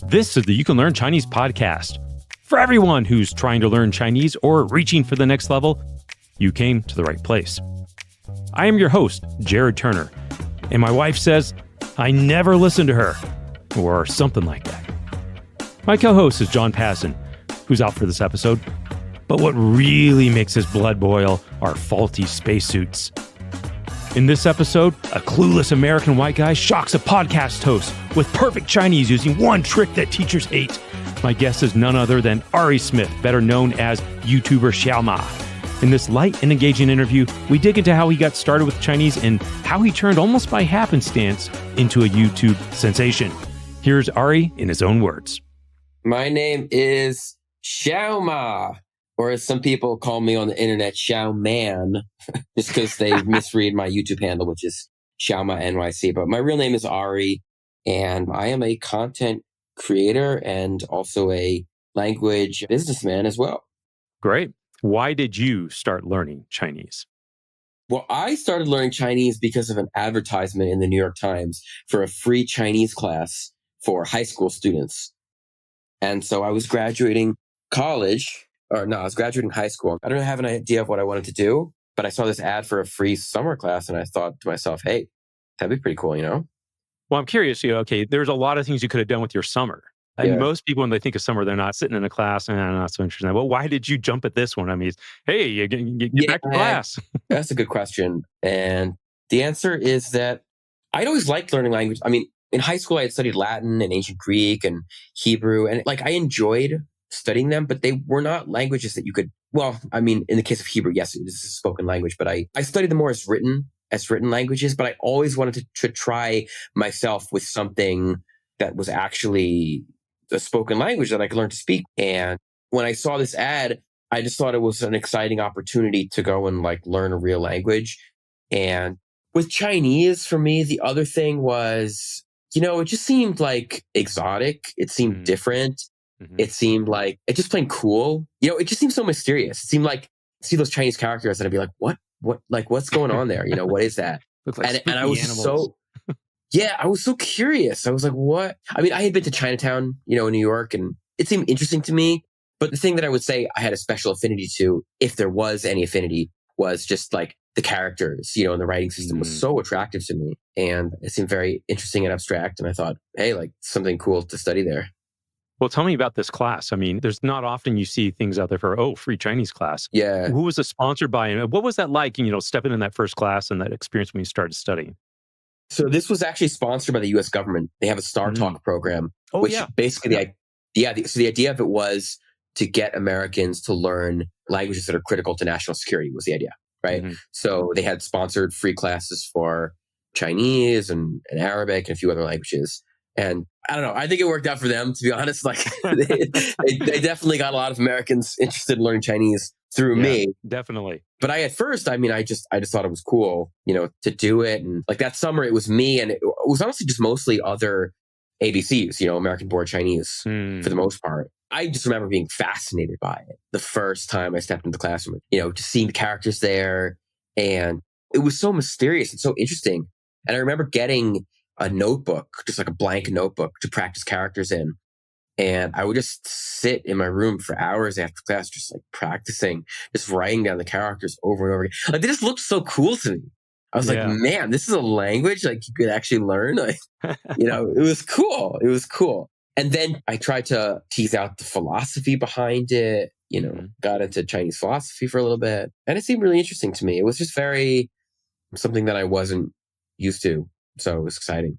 This is the You Can Learn Chinese podcast. For everyone who's trying to learn Chinese or reaching for the next level, you came to the right place. I am your host, Jared Turner, and my wife says I never listen to her, or something like that. My co-host is John Passon, who's out for this episode. But what really makes his blood boil are faulty spacesuits. In this episode, a clueless American white guy shocks a podcast host with perfect Chinese using one trick that teachers hate. My guest is none other than Ari Smith, better known as YouTuber Xiao Ma. In this light and engaging interview, we dig into how he got started with Chinese and how he turned almost by happenstance into a YouTube sensation. Here's Ari in his own words. My name is Xiao Ma, or as some people call me on the internet, Xiao Man, just because they misread my YouTube handle, which is Xiao Ma NYC. But my real name is Ari, and I am a content creator and also a language businessman as well. Great. Why did you start learning Chinese? Well, I started learning Chinese because of an advertisement in the New York Times for a free Chinese class for high school students. And so I was graduating college. I was graduating high school. I don't have an idea of what I wanted to do, but I saw this ad for a free summer class and I thought to myself, hey, that'd be pretty cool, you know? Well, I'm curious, okay, there's a lot of things you could have done with your summer. And most people, when they think of summer, they're not sitting in a class and not so interested. Well, why did you jump at this one? I mean, hey, you get back to class. That's a good question. And the answer is that I'd always liked learning language. I mean, in high school, I had studied Latin and ancient Greek and Hebrew. And I enjoyed studying them, but they were not languages that you could, in the case of Hebrew, yes, it is a spoken language, but I studied them more as written languages, but I always wanted to try myself with something that was actually a spoken language that I could learn to speak. And when I saw this ad, I just thought it was an exciting opportunity to go and learn a real language. And with Chinese, for me, the other thing was, it just seemed exotic. It seemed different. Mm-hmm. It seemed it just plain cool. It just seemed so mysterious. It seemed see those Chinese characters and I'd be like, what, what's going on there? What is that? And I was animals. I was so curious. I was like, what? I mean, I had been to Chinatown, in New York, and it seemed interesting to me. But the thing that I would say I had a special affinity to, if there was any affinity, was just the characters, and the writing system was so attractive to me. And it seemed very interesting and abstract. And I thought, hey, something cool to study there. Well, tell me about this class. I mean, there's not often you see things out there for, free Chinese class. Yeah. Who was it sponsored by? And what was that like, stepping in that first class and that experience when you started studying? So this was actually sponsored by the U.S. government. They have a Star Talk program, basically, so the idea of it was to get Americans to learn languages that are critical to national security was the idea, right? Mm-hmm. So they had sponsored free classes for Chinese and Arabic and a few other languages. And I don't know, I think it worked out for them, to be honest. They definitely got a lot of Americans interested in learning Chinese through me. Definitely. But I just thought it was cool, to do it. And that summer it was me, and it was honestly just mostly other ABCs, American Board Chinese for the most part. I just remember being fascinated by it the first time I stepped into the classroom, just seeing the characters there. And it was so mysterious and so interesting. And I remember getting a notebook, just a blank notebook to practice characters in. And I would just sit in my room for hours after class, just practicing, just writing down the characters over and over again. They just looked so cool to me. I was like, man, this is a language you could actually learn. It was cool. It was cool. And then I tried to tease out the philosophy behind it, got into Chinese philosophy for a little bit. And it seemed really interesting to me. It was just something that I wasn't used to. So it was exciting.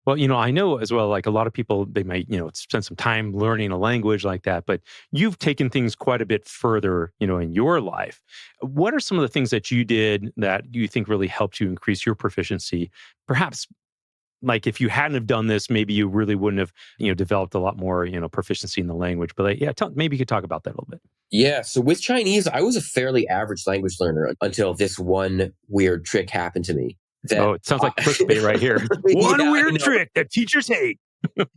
Well, I know as well, a lot of people, they might, spend some time learning a language like that, but you've taken things quite a bit further, in your life. What are some of the things that you did that you think really helped you increase your proficiency? Perhaps, if you hadn't have done this, maybe you really wouldn't have, developed a lot more, proficiency in the language. But maybe you could talk about that a little bit. Yeah. So with Chinese, I was a fairly average language learner until this one weird trick happened to me. It sounds like clickbait right here. One weird trick that teachers hate.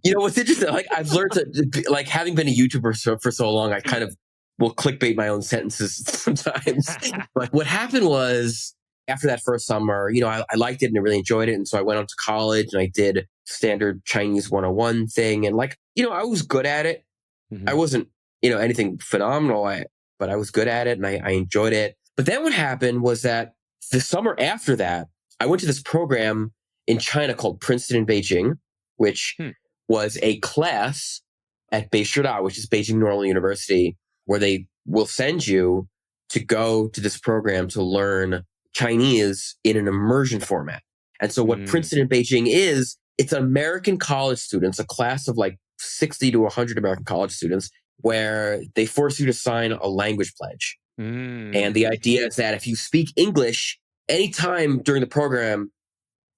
What's interesting, I've learned to, having been a YouTuber for so long, I kind of will clickbait my own sentences sometimes. But what happened was, after that first summer, I liked it and I really enjoyed it. And so I went on to college and I did standard Chinese 101 thing. And I was good at it. I wasn't, anything phenomenal, but I was good at it and I enjoyed it. But then what happened was that the summer after that, I went to this program in China called Princeton in Beijing, which was a class at Beishida, which is Beijing Normal University, where they will send you to go to this program to learn Chinese in an immersion format. And so what Princeton in Beijing is, it's American college students, a class of 60 to 100 American college students, where they force you to sign a language pledge. And the idea is that if you speak English anytime during the program,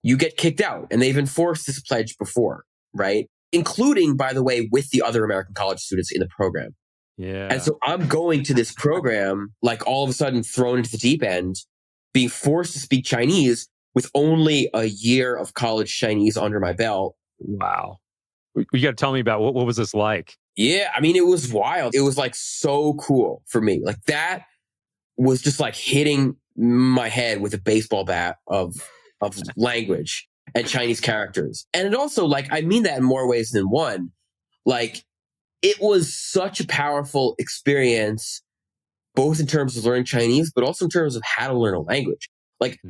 you get kicked out. And they've enforced this pledge before, right? Including, by the way, with the other American college students in the program. Yeah. And so I'm going to this program, all of a sudden thrown into the deep end, being forced to speak Chinese with only a year of college Chinese under my belt. Wow. You got to tell me about what was this like? Yeah, it was wild. It was so cool for me. That was just hitting my head with a baseball bat of language and Chinese characters. And it also I mean that in more ways than one. It was such a powerful experience, both in terms of learning Chinese, but also in terms of how to learn a language.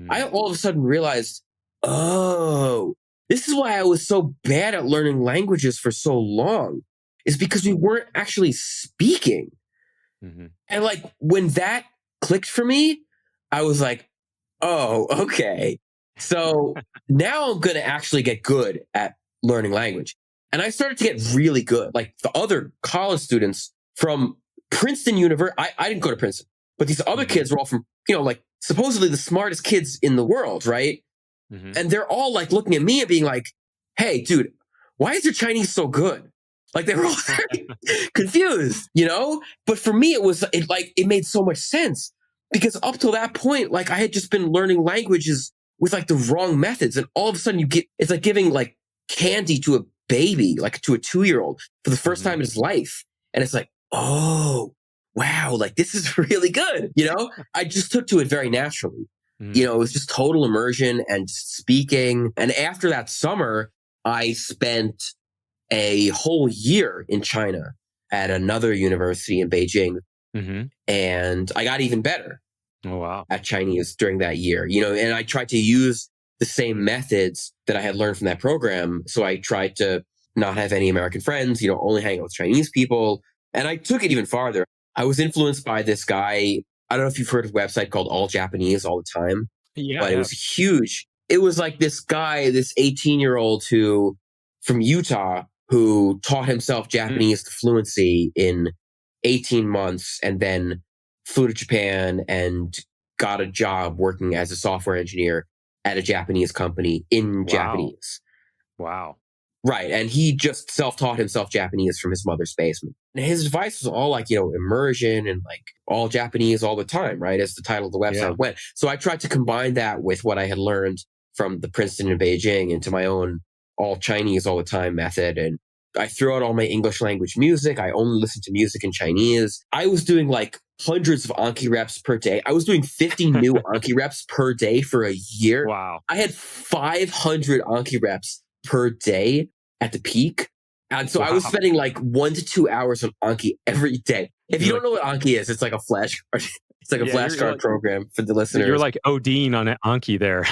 I all of a sudden realized, oh, this is why I was so bad at learning languages for so long, is because we weren't actually speaking. And when that clicked for me, I was like, oh, okay. So now I'm going to actually get good at learning language. And I started to get really good. The other college students from Princeton University, I didn't go to Princeton, but these other kids were all from, supposedly the smartest kids in the world, right? And they're all looking at me and being like, hey, dude, why is your Chinese so good? They were all very confused, But for me, it made so much sense because up till that point, I had just been learning languages with the wrong methods. And all of a sudden it's like giving candy to a baby, to a 2-year-old for the first time in his life. And it's oh, wow, this is really good. I just took to it very naturally. It was just total immersion and speaking. And after that summer, I spent a whole year in China at another university in Beijing. And I got even better at Chinese during that year, and I tried to use the same methods that I had learned from that program. So I tried to not have any American friends, only hang out with Chinese people. And I took it even farther. I was influenced by this guy. I don't know if you've heard of a website called All Japanese All the Time, but it was huge. It was this guy, this 18-year-old from Utah who taught himself Japanese to fluency in 18 months and then flew to Japan and got a job working as a software engineer at a Japanese company in Japanese. Wow. Right. And he just self-taught himself Japanese from his mother's basement. And his advice was all immersion and all Japanese all the time, right? As the title of the website went. So I tried to combine that with what I had learned from the Princeton in Beijing into my own all Chinese all the time method. And I threw out all my English language music. I only listened to music in Chinese. I was doing hundreds of Anki reps per day. I was doing 50 new Anki reps per day for a year. Wow. I had 500 Anki reps per day at the peak. And so I was spending 1 to 2 hours on Anki every day. If you don't know what Anki is, it's a flashcard. It's a flashcard program for the listeners. You're ODing on an Anki there.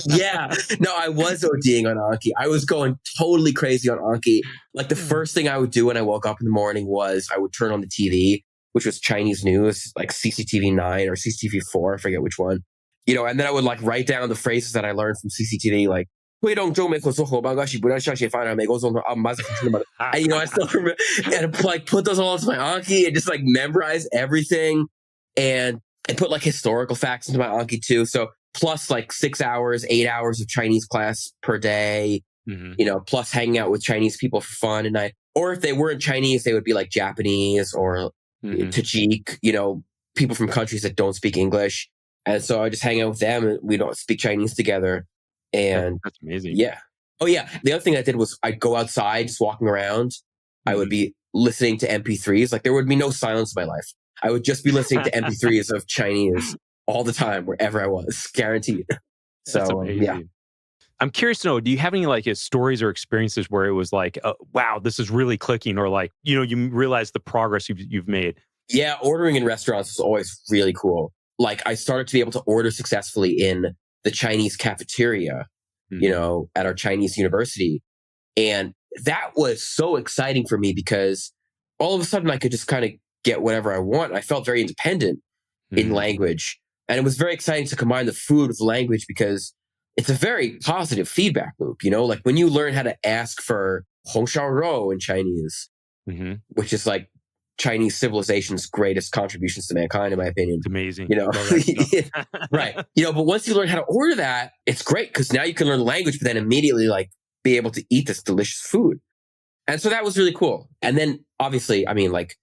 Yeah. No, I was ODing on Anki. I was going totally crazy on Anki. The first thing I would do when I woke up in the morning was I would turn on the TV, which was Chinese news, CCTV 9 or CCTV 4, I forget which one. And then I would write down the phrases that I learned from CCTV, 推动中美合作伙伴关系不断向前发展，美国总统奥巴马是什么的。And I still remember and put those all into my Anki and just memorize everything and put historical facts into my Anki too. So plus 6 hours, 8 hours of Chinese class per day, plus hanging out with Chinese people for fun at night. Or if they weren't Chinese, they would be Japanese or Tajik, people from countries that don't speak English. And so I just hang out with them and we don't speak Chinese together. And that's amazing. Yeah. Oh, yeah. The other thing I did was I'd go outside just walking around. I would be listening to MP3s. There would be no silence in my life. I would just be listening to MP3s of Chinese all the time, wherever I was, guaranteed. That's So yeah. amazing. I'm curious to know, do you have any like stories or experiences where it was like, wow, this is really clicking, or like, you realize the progress you've made? Yeah, ordering in restaurants is always really cool. Like I started to be able to order successfully in the Chinese cafeteria, Mhm. at our Chinese university. And that was so exciting for me because all of a sudden I could just kind of get whatever I want. I felt very independent in Mm. language. And it was very exciting to combine the food with the language because it's a very positive feedback loop. Like when you learn how to ask for hong shao rou in Chinese, Mhm. which is like Chinese civilization's greatest contributions to mankind, in my opinion. It's amazing. You know, Love that stuff. right. But once you learn how to order that, it's great because now you can learn the language, but then immediately like be able to eat this delicious food. And so that was really cool. And then obviously, I mean, like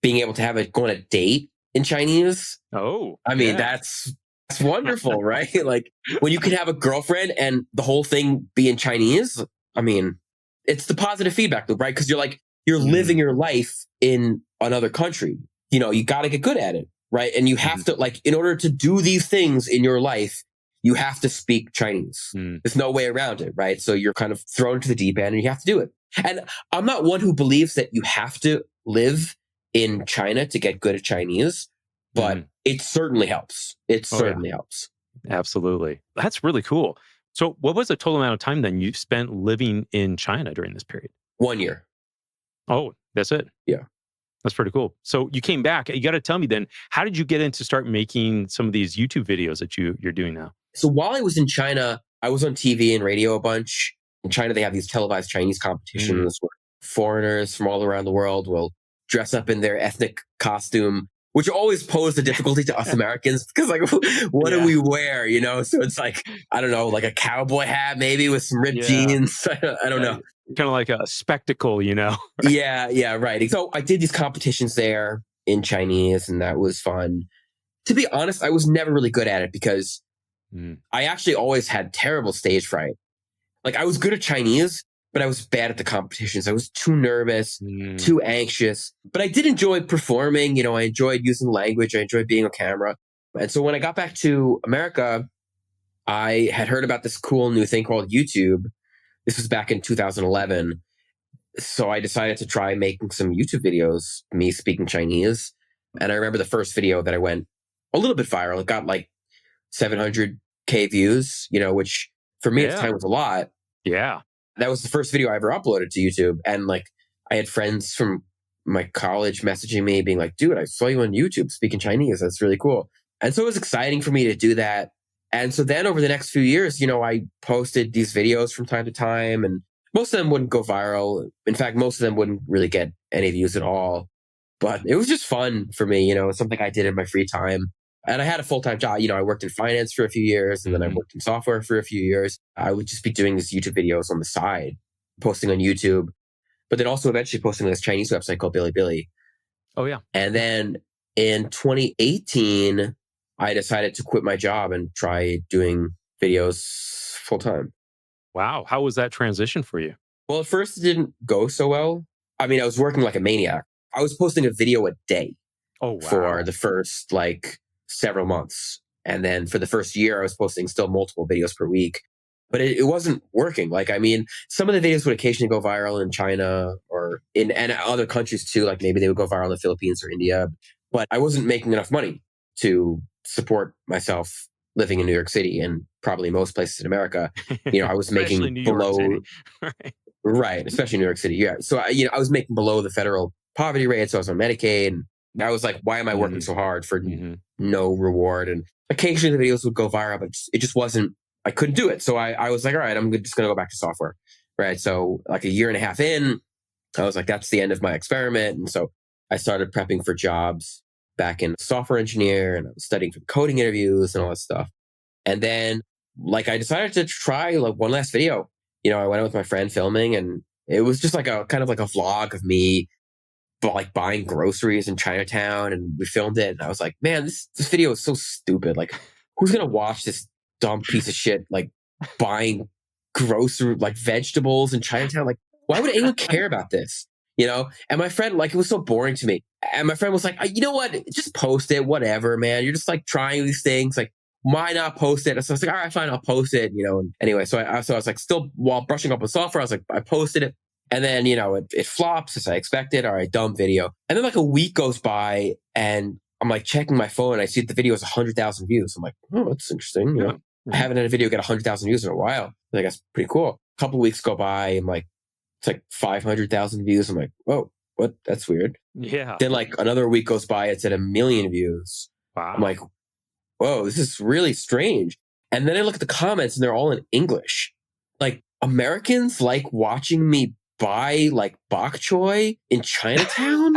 being able to go on a date in Chinese. Oh, I mean, yeah. that's wonderful, right? Like when you can have a girlfriend and the whole thing be in Chinese. I mean, it's the positive feedback loop, right? Because you're living Mm. your life in another country. You got to get good at it, right? And you have Mhm. to like in order to do these things in your life, you have to speak Chinese. Mm. There's no way around it, right? So you're kind of thrown into the deep end and you have to do it. And I'm not one who believes that you have to live in China to get good at Chinese, but Mhm. it certainly helps. It Oh, yeah. certainly helps. Absolutely. That's really cool. So, what was the total amount of time then you spent living in China during this period? 1 year. Oh, that's it. Yeah. That's pretty cool. So you came back. You got to tell me then, how did you get into start making some of these YouTube videos that you're doing now? So while I was in China, I was on TV and radio a bunch. In China, they have these televised Chinese Mm. competitions where foreigners from all around the world will dress up in their ethnic costume, which always posed a difficulty to us Americans because, like, what do Yeah. we wear? So it's like, I don't know, like a cowboy hat maybe with some ripped Yeah. jeans. I don't Yeah. know. Kind of like a spectacle, Yeah, yeah, right. So I did these competitions there in Chinese, and that was fun. To be honest, I was never really good at it because Mm. I actually always had terrible stage fright. Like I was good at Chinese, but I was bad at the competitions. I was too nervous, Mm. too anxious. But I did enjoy performing. I enjoyed using language. I enjoyed being on camera. And so when I got back to America, I had heard about this cool new thing called YouTube. This was back in 2011. So I decided to try making some YouTube videos, me speaking Chinese. And I remember the first video that I went a little bit viral. It got like 700K views, which for me at the Yeah. time was a lot. Yeah. That was the first video I ever uploaded to YouTube. And like I had friends from my college messaging me being like, dude, I saw you on YouTube speaking Chinese. That's really cool. And so it was exciting for me to do that. And so then over the next few years, I posted these videos from time to time and most of them wouldn't go viral. In fact, most of them wouldn't really get any views at all. But it was just fun for me. It's something I did in my free time. And I had a full time job. I worked in finance for a few years and then I Mhm. worked in software for a few years. I would just be doing these YouTube videos on the side, posting on YouTube, but then also eventually posting on this Chinese website called Bilibili. Oh, yeah. And then in 2018, I decided to quit my job and try doing videos full time. Wow. How was that transition for you? Well, at first it didn't go so well. I mean, I was working like a maniac. I was posting a video a day Oh, for wow. the first like several months. And then for the first year, I was posting still multiple videos per week. But it wasn't working. Like, I mean, some of the videos would occasionally go viral in China or in and other countries too. Like maybe they would go viral in the Philippines or India. But I wasn't making enough money to support myself living in New York City and probably most places in America. I was Especially making New York below City. Right. right, especially New York City. Yeah. So I was making below the federal poverty rate. So I was on Medicaid. And I was like, why am I working Mm. so hard for Mhm. no reward? And occasionally the videos would go viral, but it just wasn't, I couldn't do it. So I was like, all right, I'm just going to go back to software. Right. So like a year and a half in, I was like, that's the end of my experiment. And so I started prepping for jobs back in software engineer and I was studying for coding interviews and all that stuff. And then like I decided to try like one last video. I went out with my friend filming and it was just like a kind of like a vlog of me but like buying groceries in Chinatown and we filmed it and I was like, man, this video is so stupid. Like who's gonna watch this dumb piece of shit like buying grocery like vegetables in Chinatown? Like, why would anyone care about this? you know? And my friend, like, it was so boring to me. And my friend was like, you know what? Just post it, whatever, man. You're just like trying these things. Like, why not post it? So I was like, all right, fine, I'll post it, you know? And anyway, so I was like, still while brushing up on software, I was like, I posted it. And then, you know, it flops as I expected. All right, dumb video. And then like a week goes by and I'm like checking my phone. I see that the video has 100,000 views. I'm like, oh, that's interesting. You know, I haven't had a video get 100,000 views in a while. I think that's pretty cool. A couple of weeks go by. I'm like, it's like 500,000 views. I'm like, whoa, what? That's weird. Yeah. Then like another week goes by. It's at 1 million views. Wow. I'm like, whoa, this is really strange. And then I look at the comments and they're all in English. Like Americans like watching me buy like bok choy in Chinatown.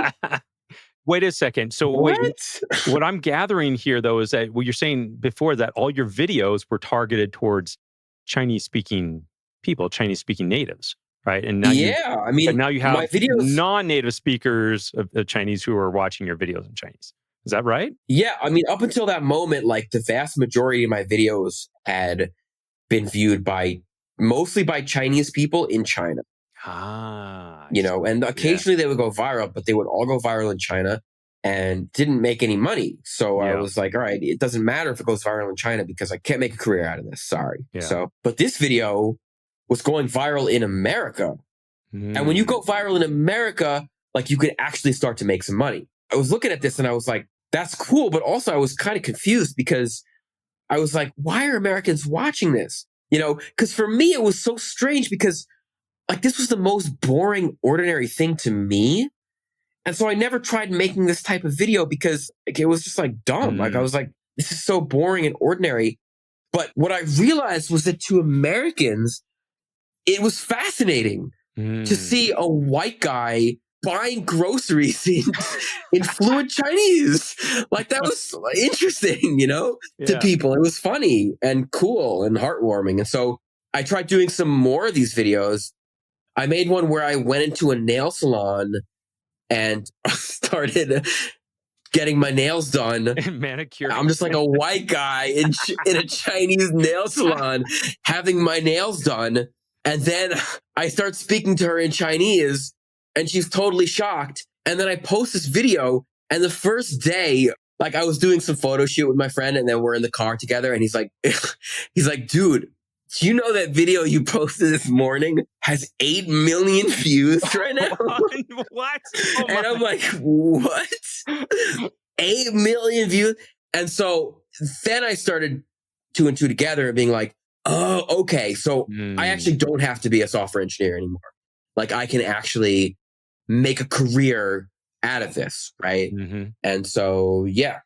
Wait a second. So what? What I'm gathering here, though, is that what you're saying before that all your videos were targeted towards Chinese-speaking people, Chinese-speaking natives, right? And now now you have my videos, non-native speakers of Chinese who are watching your videos in Chinese. Is that right? Yeah. I mean, up until that moment, like the vast majority of my videos had been viewed mostly by Chinese people in China. You know, and occasionally they would go viral, but they would all go viral in China and didn't make any money. So I was like, all right, it doesn't matter if it goes viral in China because I can't make a career out of this. Sorry. Yeah. So, but this video was going viral in America. And when you go viral in America, like you could actually start to make some money. I was looking at this and I was like, that's cool. But also I was kind of confused because I was like, why are Americans watching this? You know, because for me, it was so strange because like this was the most boring, ordinary thing to me. And so I never tried making this type of video because like, it was just like dumb. Like I was like, this is so boring and ordinary. But what I realized was that to Americans, it was fascinating to see a white guy buying groceries in fluent Chinese. Like that was interesting, you know, to people. It was funny and cool and heartwarming. And so I tried doing some more of these videos. I made one where I went into a nail salon and started getting my nails done. Manicure. I'm just like a white guy in a Chinese nail salon having my nails done. And then I start speaking to her in Chinese and she's totally shocked. And then I post this video and the first day, like I was doing some photo shoot with my friend and then we're in the car together and he's like, dude, do you know that video you posted this morning has 8 million views right now? What? Oh and I'm like, what? 8 million views? And so then I started 2 and 2 together and being like, oh, okay. So I actually don't have to be a software engineer anymore. Like I can actually make a career out of this, right? And so, yeah.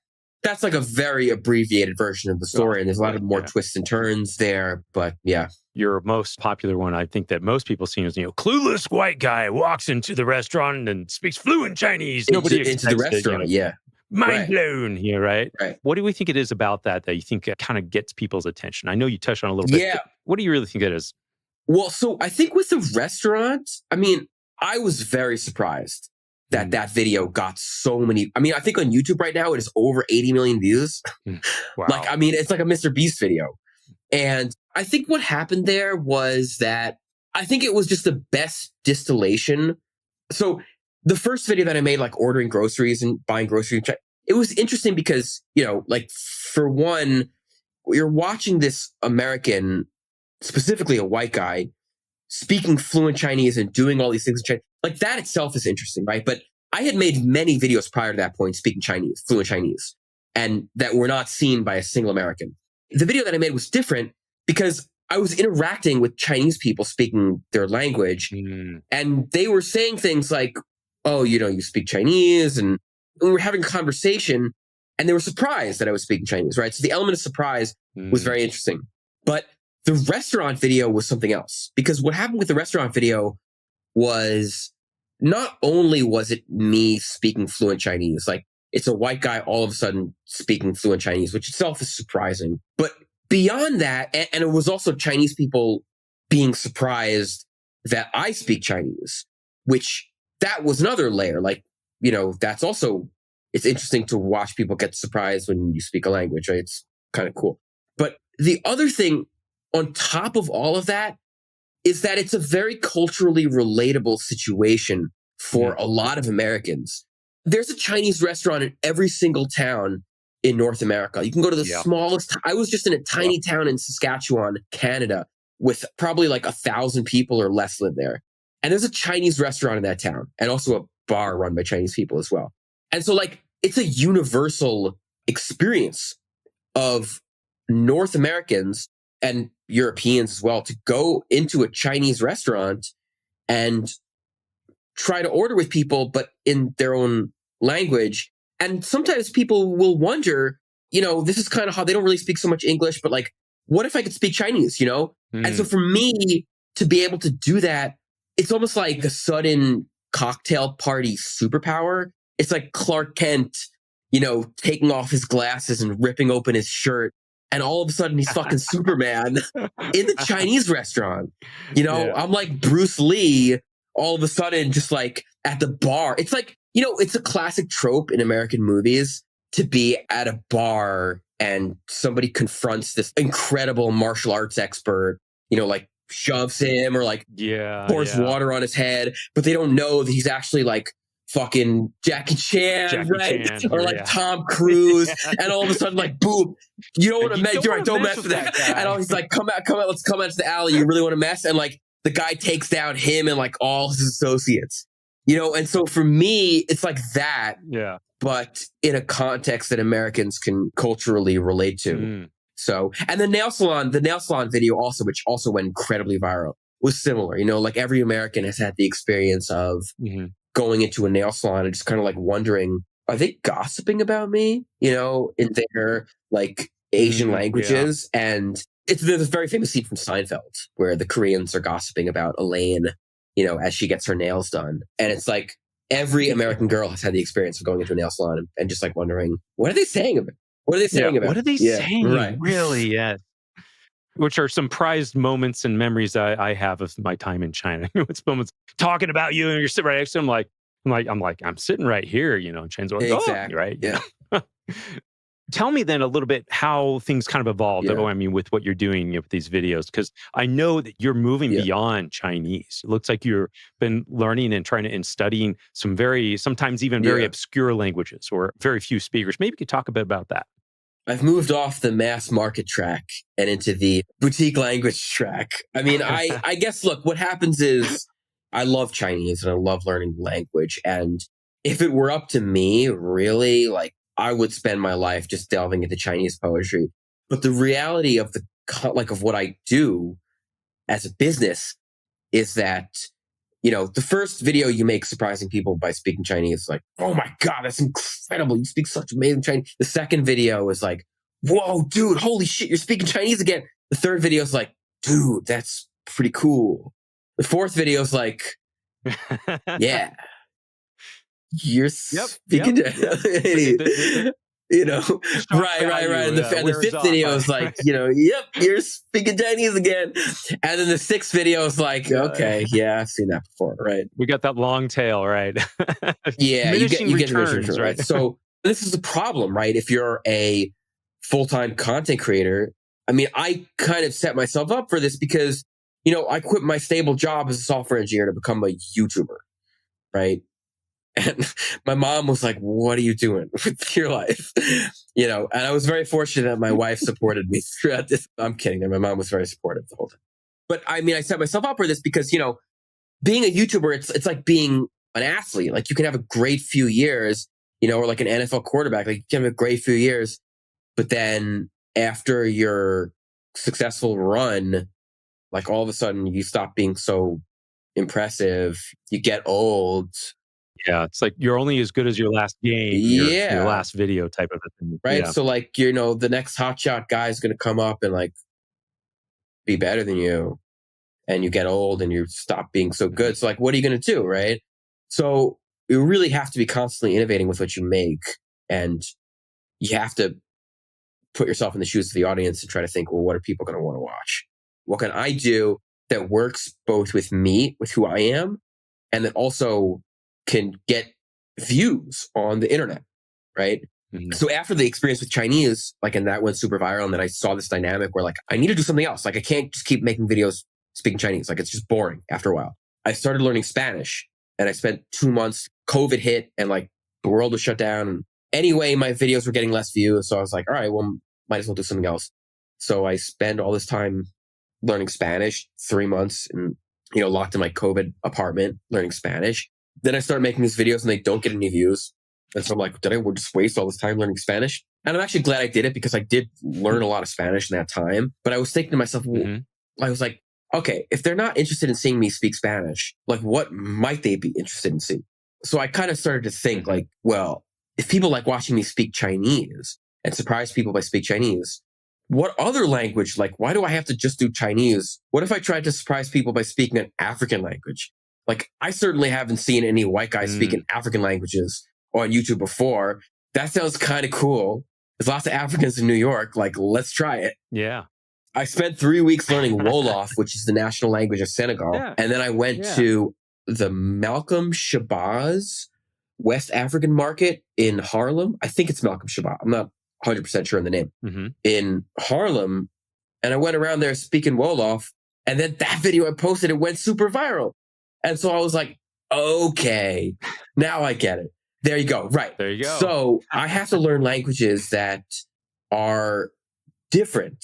That's like a very abbreviated version of the story. And there's a lot of more twists and turns there. But yeah. Your most popular one, I think that most people see is, clueless white guy walks into the restaurant and speaks fluent Chinese. Nobody into the restaurant, mind blown here, right? What do we think it is about that you think kind of gets people's attention? I know you touched on it a little bit. Yeah. What do you really think it is? Well, so I think with the restaurant, I mean, I was very surprised that video got so many. I mean, I think on YouTube right now, it is over 80 million views. Wow. Like, I mean, it's like a Mr. Beast video. And I think what happened there was that I think it was just the best distillation. So the first video that I made, like ordering groceries and buying groceries, it was interesting because, like for one, you're watching this American, specifically a white guy, speaking fluent Chinese and doing all these things in Chinese. Like that itself is interesting, right? But I had made many videos prior to that point speaking Chinese, fluent Chinese, and that were not seen by a single American. The video that I made was different because I was interacting with Chinese people speaking their language, and they were saying things like, oh, you speak Chinese, and we were having a conversation, and they were surprised that I was speaking Chinese, right? So the element of surprise was very interesting. But the restaurant video was something else, because what happened with the restaurant video was not only was it me speaking fluent Chinese, like it's a white guy all of a sudden speaking fluent Chinese, which itself is surprising. But beyond that, and it was also Chinese people being surprised that I speak Chinese, which that was another layer. Like, that's also, it's interesting to watch people get surprised when you speak a language, right? It's kind of cool. But the other thing on top of all of that is that it's a very culturally relatable situation for a lot of Americans. There's a Chinese restaurant in every single town in North America. You can go to the smallest. I was just in a tiny town in Saskatchewan, Canada, with probably like 1,000 people or less live there. And there's a Chinese restaurant in that town and also a bar run by Chinese people as well. And so like, it's a universal experience of North Americans and Europeans as well to go into a Chinese restaurant and try to order with people, but in their own language. And sometimes people will wonder, this is kind of how they don't really speak so much English, but like, what if I could speak Chinese, And so for me to be able to do that, it's almost like a sudden cocktail party superpower. It's like Clark Kent, taking off his glasses and ripping open his shirt. And all of a sudden he's fucking Superman in the Chinese restaurant. I'm like Bruce Lee all of a sudden just like at the bar. It's like, it's a classic trope in American movies to be at a bar and somebody confronts this incredible martial arts expert, like shoves him or like pours water on his head, but they don't know that he's actually like fucking Jackie Chan, right? Or like Tom Cruise. And all of a sudden, like, boom, you don't want to mess. You're right, don't mess with that. And he's like, come out, let's come out to the alley. You really want to mess? And like the guy takes down him and like all his associates, and so for me, it's like that. Yeah. But in a context that Americans can culturally relate to. So, and the nail salon video also, which also went incredibly viral, was similar. Like every American has had the experience of going into a nail salon and just kind of like wondering, are they gossiping about me? In their like Asian languages. Yeah. And there's a very famous scene from Seinfeld where the Koreans are gossiping about Elaine, as she gets her nails done. And it's like every American girl has had the experience of going into a nail salon and just like wondering, what are they saying about? What are they saying about? What are they saying? Right. Really? Yes. Which are some prized moments and memories I have of my time in China. It's moments talking about you and you're sitting right next to them. I'm sitting right here, and Chin's like, exactly. Right? Yeah. Tell me then a little bit how things kind of evolved. With what you're doing with these videos, because I know that you're moving beyond Chinese. It looks like you've been learning and trying to and studying some sometimes even very obscure languages or very few speakers. Maybe you could talk a bit about that. I've moved off the mass market track and into the boutique language track. I mean, I guess, look, what happens is I love Chinese and I love learning language. And if it were up to me, really, like, I would spend my life just delving into Chinese poetry. But the reality of of what I do as a business is that, the first video you make surprising people by speaking Chinese is like, oh my God, that's incredible. You speak such amazing Chinese. The second video is like, whoa, dude, holy shit, you're speaking Chinese again. The third video is like, dude, that's pretty cool. The fourth video is like, yeah. You're speaking right. And the fifth video is like, yep, you're speaking Chinese again. And then the sixth video is like, okay, yeah, I've seen that before, right? We got that long tail, right? Yeah, you get returns, right? So this is a problem, right? If you're a full-time content creator, I mean, I kind of set myself up for this because, I quit my stable job as a software engineer to become a YouTuber, right? And my mom was like, what are you doing with your life? And I was very fortunate that my wife supported me throughout this. I'm kidding. And my mom was very supportive the whole time. But I mean, I set myself up for this because, being a YouTuber, it's like being an athlete. Like you can have a great few years, or like an NFL quarterback, like you can have a great few years. But then after your successful run, like all of a sudden you stop being so impressive. You get old. Yeah, it's like you're only as good as your last game, your last video type of a thing. Right. Yeah. So like, the next hotshot guy is going to come up and like be better than you. And you get old and you stop being so good. So like, what are you going to do? Right. So you really have to be constantly innovating with what you make. And you have to put yourself in the shoes of the audience and try to think, well, what are people going to want to watch? What can I do that works both with me, with who I am, and that also can get views on the internet, right? Mm-hmm. So after the experience with Chinese, and that went super viral, and then I saw this dynamic where I need to do something else. I can't just keep making videos speaking Chinese. It's just boring after a while. I started learning Spanish And I spent 2 months, COVID hit and like the world was shut down. And anyway, my videos were getting less views. So I was like, all right, well, might as well do something else. So I spend all this time learning Spanish, 3 months, and, locked in my COVID apartment learning Spanish. Then I started making these videos and they don't get any views. And so I'm like, did I just waste all this time learning Spanish? And I'm actually glad I did it because I did learn a lot of Spanish in that time. But I was thinking to myself, I was like, okay, if they're not interested in seeing me speak Spanish, like what might they be interested in seeing? So I kind of started to think like, well, if people like watching me speak Chinese and surprise people by speak Chinese, what other language? Like, why do I have to just do Chinese? What if I tried to surprise people by speaking an African language? Like, I certainly haven't seen any white guys speaking African languages on YouTube before. That sounds kind of cool. There's lots of Africans in New York. Like, let's try it. Yeah. I spent 3 weeks learning Wolof, which is the national language of Senegal. Yeah. And then I went to the Malcolm Shabazz West African market in Harlem. I think it's Malcolm Shabazz. I'm not 100% sure on the name. In Harlem. And I went around there speaking Wolof. And then that video I posted, it went super viral. And so I was like, okay, now I get it. There you go. Right. There you go. So I have to learn languages that are different,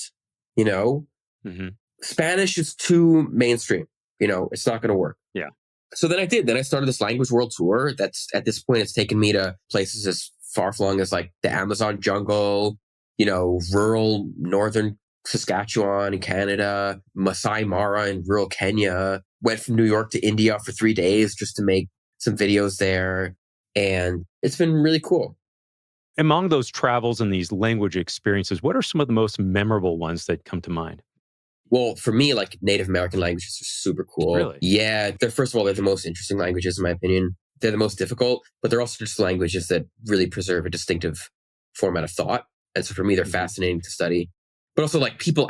Spanish is too mainstream, it's not going to work. Yeah. So then I did. Then I started this language world tour. That's at this point, it's taken me to places as far flung as like the Amazon jungle, rural northern Saskatchewan in Canada, Masai Mara in rural Kenya. Went from New York to India for 3 days just to make some videos there. And it's been really cool. Among those travels and these language experiences, what are some of the most memorable ones that come to mind? Well, for me, like Native American languages are super cool. Really? Yeah. First of all, they're the most interesting languages, in my opinion. They're the most difficult, but they're also just languages that really preserve a distinctive format of thought. And so for me, they're fascinating to study. But also like people,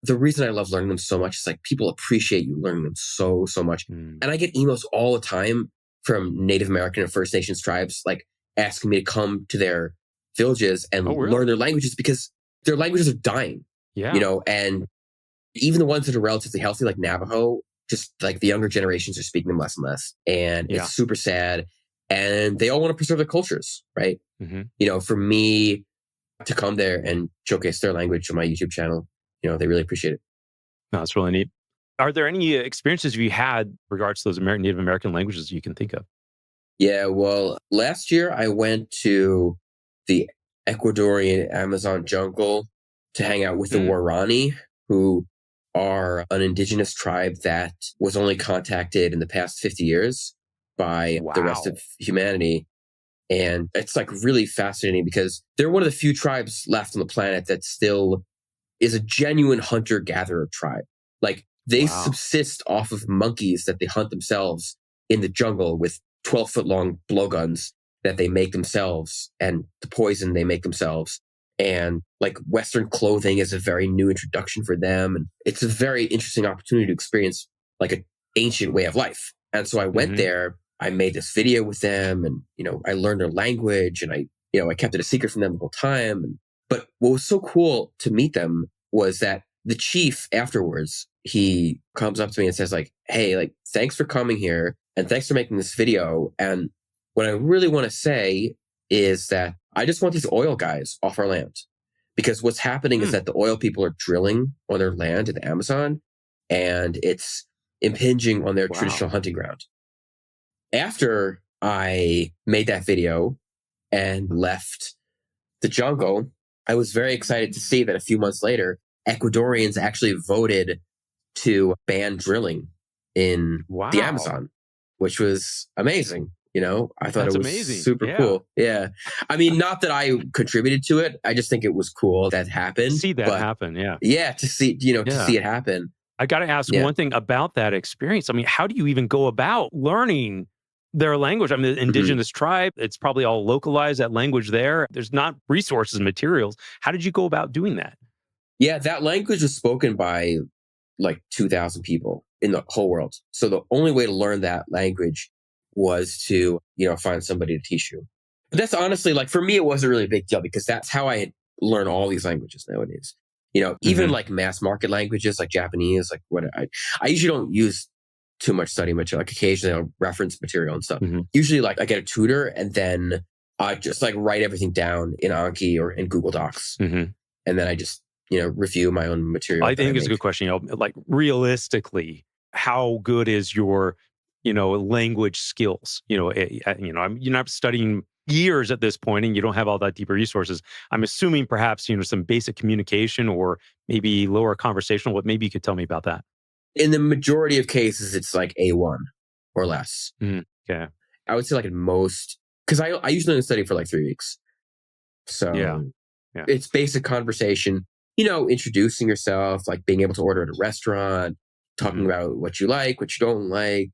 the reason I love learning them so much is like people appreciate you learning them so, so much. And I get emails all the time from Native American and First Nations tribes, like asking me to come to their villages and learn their languages because their languages are dying, and even the ones that are relatively healthy, like Navajo, just like the younger generations are speaking them less and less. And it's super sad. And they all want to preserve their cultures, right? For me to come there and showcase their language on my YouTube channel, they really appreciate it. No, that's really neat. Are there any experiences you had regards to those Native American languages you can think of? Yeah, well, last year I went to the Ecuadorian Amazon jungle to hang out with the Waorani, who are an indigenous tribe that was only contacted in the past 50 years by the rest of humanity. And it's like really fascinating because they're one of the few tribes left on the planet that still is a genuine hunter-gatherer tribe. Like they subsist off of monkeys that they hunt themselves in the jungle with 12-foot-long blowguns that they make themselves and the poison they make themselves. And like Western clothing is a very new introduction for them. And it's a very interesting opportunity to experience like an ancient way of life. And so I went there, I made this video with them and, I learned their language and I kept it a secret from them the whole time. But what was so cool to meet them was that the chief afterwards, he comes up to me and says like, hey, like, thanks for coming here and thanks for making this video. And what I really want to say is that I just want these oil guys off our land because what's happening is that the oil people are drilling on their land in the Amazon and it's impinging on their traditional hunting ground. After I made that video and left the jungle, I was very excited to see that a few months later, Ecuadorians actually voted to ban drilling in the Amazon, which was amazing. I thought it was super cool. Yeah. Not that I contributed to it. I just think it was cool that happened. See that happen. Yeah. Yeah. To see, to see it happen. I got to ask one thing about that experience. How do you even go about learning their language? The indigenous tribe, it's probably all localized, that language there. There's not resources and materials. How did you go about doing that? Yeah, that language was spoken by like 2,000 people in the whole world. So the only way to learn that language was to, find somebody to teach you. But that's honestly, like, for me, it wasn't really a big deal because that's how I learn all these languages nowadays. Even like mass market languages like Japanese, like what I usually don't use too much study material. Like occasionally I'll reference material and stuff. Mm-hmm. Usually like I get a tutor and then I just like write everything down in Anki or in Google Docs. Mm-hmm. And then I just, review my own material. I think it's a good question. Like realistically, how good is your, language skills? You're not studying years at this point and you don't have all that deeper resources. I'm assuming perhaps, some basic communication or maybe lower conversational. What maybe you could tell me about that? In the majority of cases, it's like A1 or less. Okay. I would say like in most, because I usually only study for like 3 weeks. So Yeah. It's basic conversation, introducing yourself, like being able to order at a restaurant, talking about what you like, what you don't like,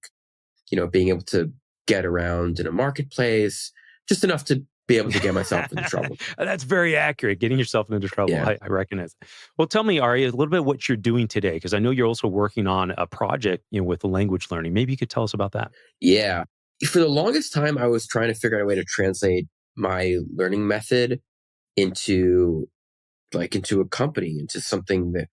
being able to get around in a marketplace, just enough to be able to get myself into trouble. That's very accurate. Getting yourself into trouble. Yeah. I recognize it. Well, tell me, Ari, a little bit what you're doing today, because I know you're also working on a project, with language learning. Maybe you could tell us about that. Yeah. For the longest time, I was trying to figure out a way to translate my learning method into a company, into something that,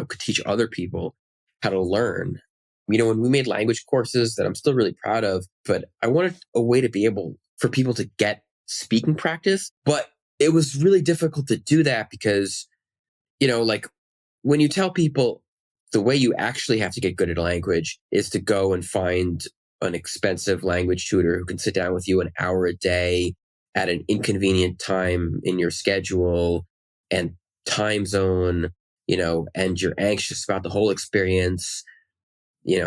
could teach other people how to learn. When we made language courses that I'm still really proud of, but I wanted a way to be able for people to get speaking practice. But it was really difficult to do that because, like when you tell people the way you actually have to get good at a language is to go and find an expensive language tutor who can sit down with you an hour a day at an inconvenient time in your schedule and time zone, and you're anxious about the whole experience,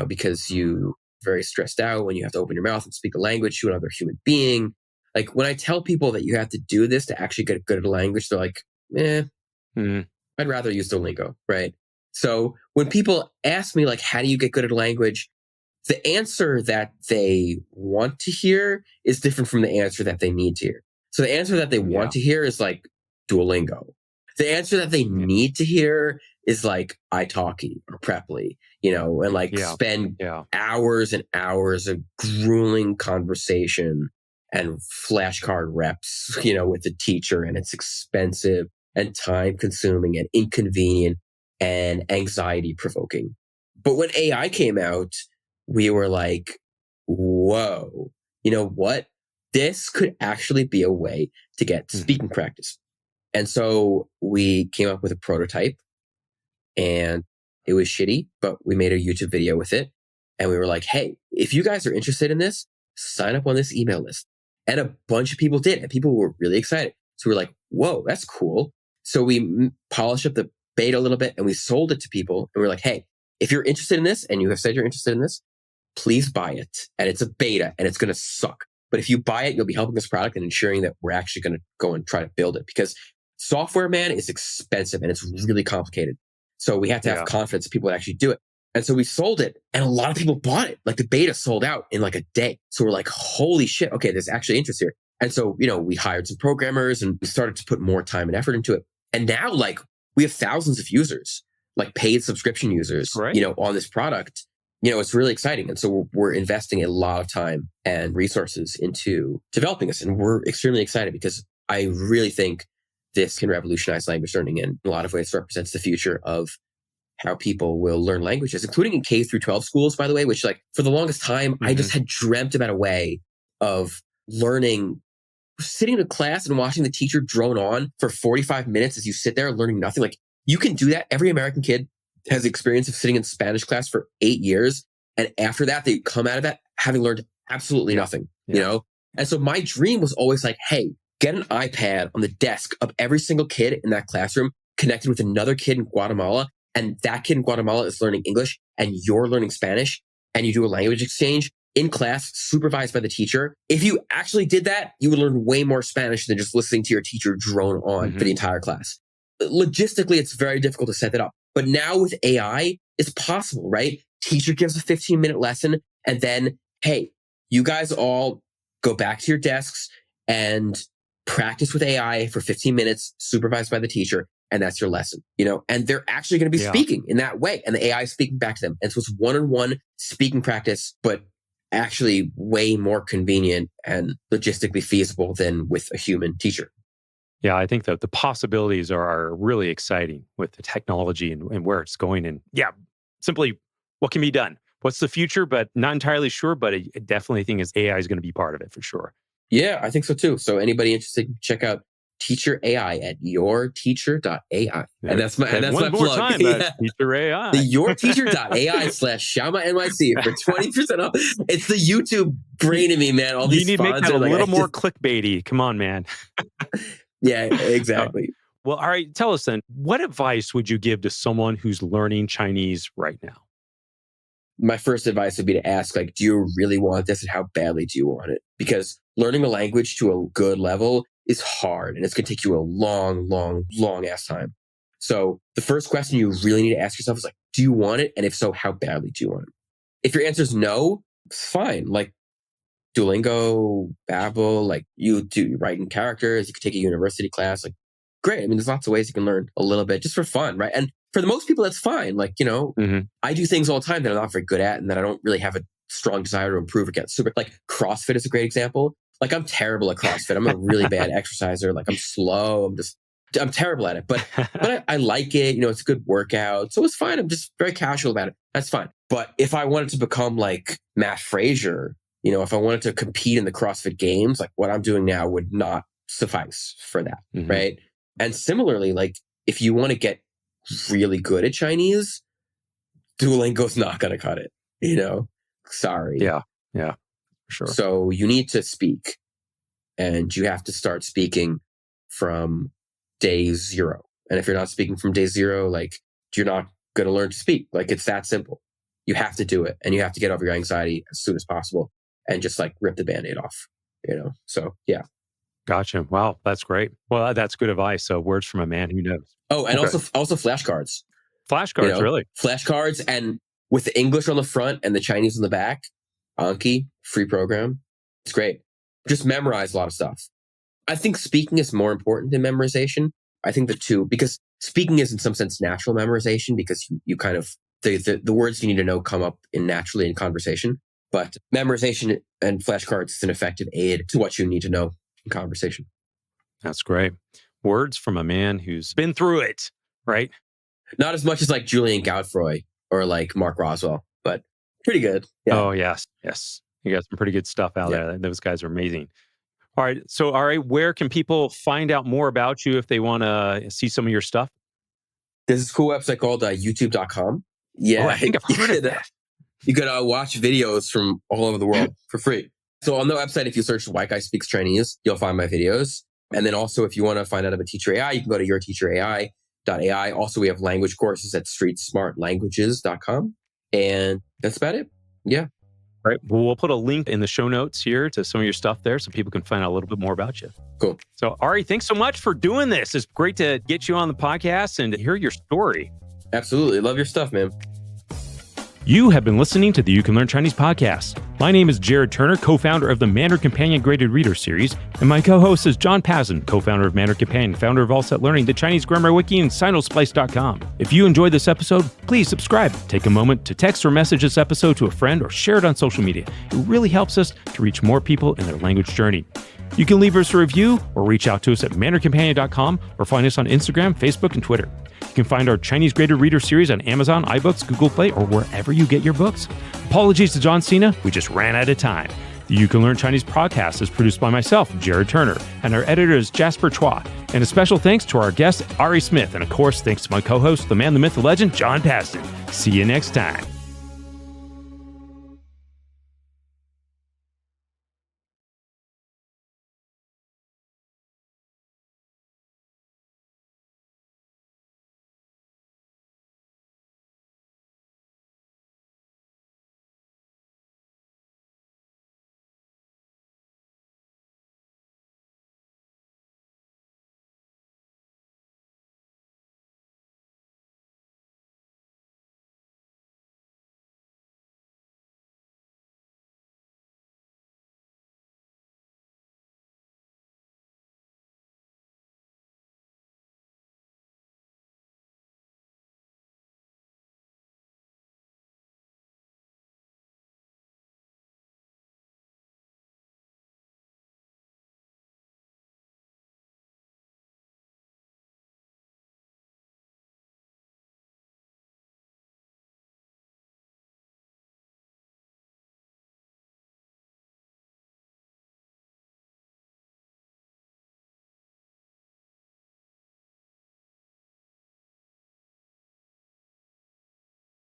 because you're very stressed out when you have to open your mouth and speak a language to another human being. Like when I tell people that you have to do this to actually get good at a language, they're like, I'd rather use Duolingo, right? So when people ask me like, how do you get good at a language? The answer that they want to hear is different from the answer that they need to hear. So the answer that they want to hear is like Duolingo. The answer that they need to hear is like italki or Preply, and like spend hours and hours of grueling conversation and flashcard reps, with the teacher, and it's expensive and time consuming and inconvenient and anxiety provoking. But when AI came out, we were like, whoa, you know what? This could actually be a way to get speaking practice. And so we came up with a prototype and it was shitty, but we made a YouTube video with it. And we were like, hey, if you guys are interested in this, sign up on this email list. And a bunch of people did, and people were really excited. So we're like, whoa, that's cool. So we polished up the beta a little bit and we sold it to people. And we're like, hey, if you're interested in this and you have said you're interested in this, please buy it. And it's a beta and it's going to suck. But if you buy it, you'll be helping this product and ensuring that we're actually going to go and try to build it, because software, man, is expensive and it's really complicated. So we had to have confidence that people would actually do it. And so we sold it and a lot of people bought it. Like the beta sold out in like a day. So we're like, holy shit. Okay, there's actually interest here. And so, we hired some programmers and we started to put more time and effort into it. And now like we have thousands of users, like paid subscription users, on this product. It's really exciting. And so we're investing a lot of time and resources into developing this. And we're extremely excited because I really think this can revolutionize language learning in a lot of ways. Represents the future of how people will learn languages, including in K through 12 schools, by the way, which like for the longest time, I just had dreamt about a way of learning, sitting in a class and watching the teacher drone on for 45 minutes as you sit there learning nothing. Like you can do that. Every American kid has the experience of sitting in Spanish class for 8 years. And after that, they come out of that having learned absolutely nothing, And so my dream was always like, hey, get an iPad on the desk of every single kid in that classroom connected with another kid in Guatemala. And that kid in Guatemala is learning English and you're learning Spanish, and you do a language exchange in class supervised by the teacher. If you actually did that, you would learn way more Spanish than just listening to your teacher drone on for the entire class. Logistically, it's very difficult to set that up. But now with AI, it's possible, right? Teacher gives a 15-minute lesson and then, hey, you guys all go back to your desks and practice with AI for 15 minutes, supervised by the teacher. And that's your lesson, and they're actually going to be speaking in that way. And the AI is speaking back to them. And so it's one-on-one speaking practice, but actually way more convenient and logistically feasible than with a human teacher. Yeah, I think that the possibilities are really exciting with the technology and where it's going. And simply what can be done what's the future, but not entirely sure, but I definitely think AI is going to be part of it for sure. Yeah, I think so too. So anybody interested, check out Teacher AI at yourteacher.ai. And that's my one more plug. Time, that's Teacher AI. The yourteacher.ai/Xiao Ma NYC for 20% off. It's the YouTube brain in me, man. All these you need to make that a like, little more clickbaity. Come on, man. Yeah, exactly. Well, all right. Tell us then, what advice would you give to someone who's learning Chinese right now? My first advice would be to ask, like, do you really want this and how badly do you want it? Because learning a language to a good level is hard and it's going to take you a long, long, long ass time. So the first question you really need to ask yourself is like, do you want it? And if so, how badly do you want it? If your answer is no, it's fine. Like Duolingo, Babbel, like you do writing characters, you could take a university class, like great. I mean, there's lots of ways you can learn a little bit just for fun, right? And for the most people, that's fine. Like, I do things all the time that I'm not very good at and that I don't really have a strong desire to improve or get super. Like CrossFit is a great example. Like I'm terrible at CrossFit. I'm a really bad exerciser. Like I'm slow. I'm terrible at it, but I like it. It's a good workout. So it's fine. I'm just very casual about it. That's fine. But if I wanted to become like Matt Frazier, if I wanted to compete in the CrossFit games, like what I'm doing now would not suffice for that. Right. And similarly, like if you want to get really good at Chinese, Duolingo's not going to cut it, Sorry. Yeah. Sure. So you need to speak and you have to start speaking from day zero. And if you're not speaking from day zero, like you're not going to learn to speak. Like it's that simple. You have to do it and you have to get over your anxiety as soon as possible and just like rip the Band-Aid off, So yeah. Gotcha. Wow. That's great. Well, that's good advice. So words from a man who knows. Oh, and also flashcards. Flashcards, really? Flashcards and with the English on the front and the Chinese on the back. Anki, free program. It's great. Just memorize a lot of stuff. I think speaking is more important than memorization. I think the two, because speaking is in some sense natural memorization because you kind of, the words you need to know come up naturally in conversation. But memorization and flashcards is an effective aid to what you need to know in conversation. That's great. Words from a man who's been through it, right? Not as much as like Julian Godfroy or like Mark Roswell, but pretty good. Yeah. Oh, yes. You got some pretty good stuff out there. Those guys are amazing. All right. So, where can people find out more about you if they want to see some of your stuff? There's this cool website called youtube.com. Yeah. I think I've heard of that. You could watch videos from all over the world for free. So on the website, if you search White Guy Speaks Chinese, you'll find my videos. And then also, if you want to find out about Teacher AI, you can go to yourteacherai.ai. Also, we have language courses at streetsmartlanguages.com. And that's about it. Yeah. Right. Well, we'll put a link in the show notes here to some of your stuff there so people can find out a little bit more about you. Cool. So, Ari, thanks so much for doing this. It's great to get you on the podcast and to hear your story. Absolutely. Love your stuff, man. You have been listening to the You Can Learn Chinese podcast. My name is Jared Turner, co-founder of the Mandarin Companion Graded Reader Series, and my co-host is John Pazin, co-founder of Mandarin Companion, founder of All Set Learning, the Chinese Grammar Wiki, and Sinosplice.com. If you enjoyed this episode, please subscribe. Take a moment to text or message this episode to a friend or share it on social media. It really helps us to reach more people in their language journey. You can leave us a review or reach out to us at mandarincompanion.com or find us on Instagram, Facebook, and Twitter. You can find our Chinese Graded Reader series on Amazon, iBooks, Google Play, or wherever you get your books. Apologies to John Cena, we just ran out of time. The You Can Learn Chinese podcast is produced by myself, Jared Turner, and our editor is Jasper Chua. And a special thanks to our guest, Ari Smith, and of course, thanks to my co-host, the man, the myth, the legend, John Paston. See you next time.